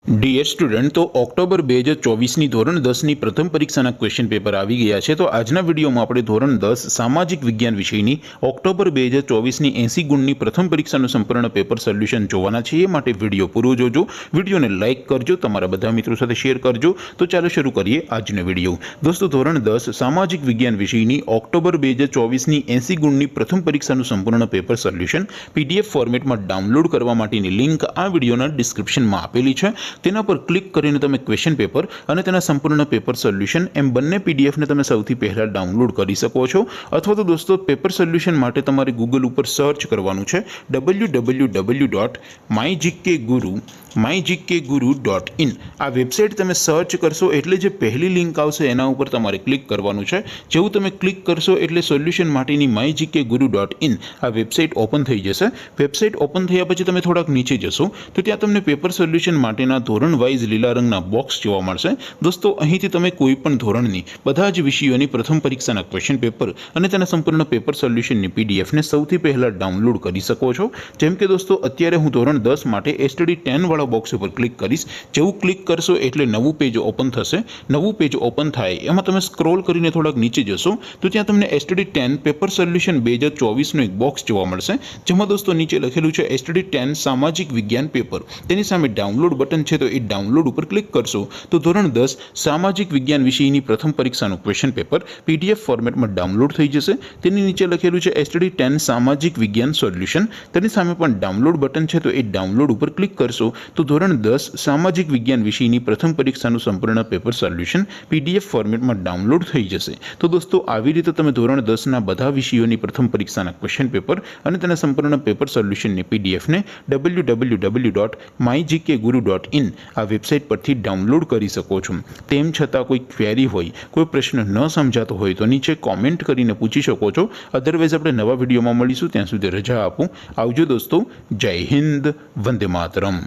Dear student, તો October 2024ની ધોરણ 10ની પ્રથમ પરીક્ષાના ક્વેશ્ચન પેપર આવી ગયા છે। તો આજના વિડીયોમાં આપણે ધોરણ 10 સામાજિક વિજ્ઞાન વિષયની ઓક્ટોબર 2024ની 80 ગુણની પ્રથમ પરીક્ષાનું સંપૂર્ણ પેપર સોલ્યુશન જોવાના છે। એ માટે વિડીયો પૂરો જોજો, વિડીયોને લાઇક કરજો, તમારા બધા મિત્રો સાથે શેર કરજો। તો ચાલો શરૂ કરીએ આજનો વિડીયો। દોસ્તો, ધોરણ 10 સામાજિક વિજ્ઞાન વિષયની ઓક્ટોબર 2024ની 80 ગુણની પ્રથમ પરીક્ષાનું સંપૂર્ણ પેપર સોલ્યુશન PDF ફોર્મેટમાં ડાઉનલોડ કરવા માટેની લિંક આ વિડીયોના ડિસ્ક્રિપ્શનમાં આપેલી છે। તેના પર ક્લિક કરીને તમે ક્વેશ્ચન પેપર અને તેના સંપૂર્ણ પેપર સોલ્યુશન એમ બંને પીડીએફને તમે સૌથી પહેલાં ડાઉનલોડ કરી શકો છો। અથવા તો દોસ્તો, પેપર સોલ્યુશન માટે તમારે ગૂગલ ઉપર સર્ચ કરવાનું છે www.mygkguru.in। આ વેબસાઇટ તમે સર્ચ કરશો એટલે જે પહેલી લિંક આવશે એના ઉપર તમારે ક્લિક કરવાનું છે। જેવું તમે ક્લિક કરશો એટલે સોલ્યુશન માટેની mygkguru.in આ વેબસાઇટ ઓપન થઈ જશે। વેબસાઇટ ઓપન થયા પછી તમે થોડાક નીચે જશો તો ત્યાં તમને પેપર સોલ્યુશન માટેના ધોરણ વાઇઝ લીલા રંગના બોક્સ જોવા મળશે। દોસ્તો, અહીંથી તમે કોઈ પણ ધોરણની બધા જ વિષયોની પ્રથમ પરીક્ષાના ક્વેશ્ચન પેપર અને તેના સંપૂર્ણ પેપર સોલ્યુશનની પીડીએફને સૌથી પહેલાં ડાઉનલોડ કરી શકો છો। જેમ કે દોસ્તો, અત્યારે હું ધોરણ 10 માટે STD 10 વાળા બોક્સ ઉપર ક્લિક કરીશ। જેવું ક્લિક કરશો એટલે નવું પેજ ઓપન થશે। નવું પેજ ઓપન થાય એમાં તમે સ્ક્રોલ કરીને થોડાક નીચે જશો તો ત્યાં તમને STD 10 પેપર સોલ્યુશન 2024નું એક બોક્સ જોવા મળશે, જેમાં દોસ્તો નીચે લખેલું છે STD 10 સામાજિક વિજ્ઞાન પેપર। તેની સામે ડાઉનલોડ બટન છે, તો એ ડાઉનલોડ ઉપર ક્લિક કરશો તો ધોરણ 10 સામાજિક વિજ્ઞાન વિષયની પ્રથમ પરીક્ષાનું ક્વેશ્ચન પેપર PDF ફોર્મેટમાં ડાઉનલોડ થઈ જશે। તેની નીચે લખેલું છે STD 10 સામાજિક વિજ્ઞાન સોલ્યુશન। તેની સામે પણ ડાઉનલોડ બટન છે, તો એ ડાઉનલોડ ઉપર ક્લિક કરશો તો ધોરણ 10 સામાજિક વિજ્ઞાન વિષયની પ્રથમ પરીક્ષાનું સંપૂર્ણ પેપર સોલ્યુશન PDF ફોર્મેટમાં ડાઉનલોડ થઈ જશે। તો દોસ્તો, આવી રીતે તમે ધોરણ 10ના બધા વિષયોની પ્રથમ પરીક્ષાના ક્વેશ્ચન પેપર અને તેના સંપૂર્ણ પેપર સોલ્યુશનની પીડીએફને www.mygkguru.in આ વેબસાઇટ પરથી ડાઉનલોડ કરી શકો છો। તેમ છતાં કોઈ ક્વેરી હોય, કોઈ પ્રશ્ન ન સમજાતો હોય તો નીચે કોમેન્ટ કરીને પૂછી શકો છો। અધરવાઇઝ આપણે નવા વિડીયોમાં મળીશું, ત્યાં સુધી રજા આપું। આવજો દોસ્તો, જય હિન્દ, વંદે માતરમ।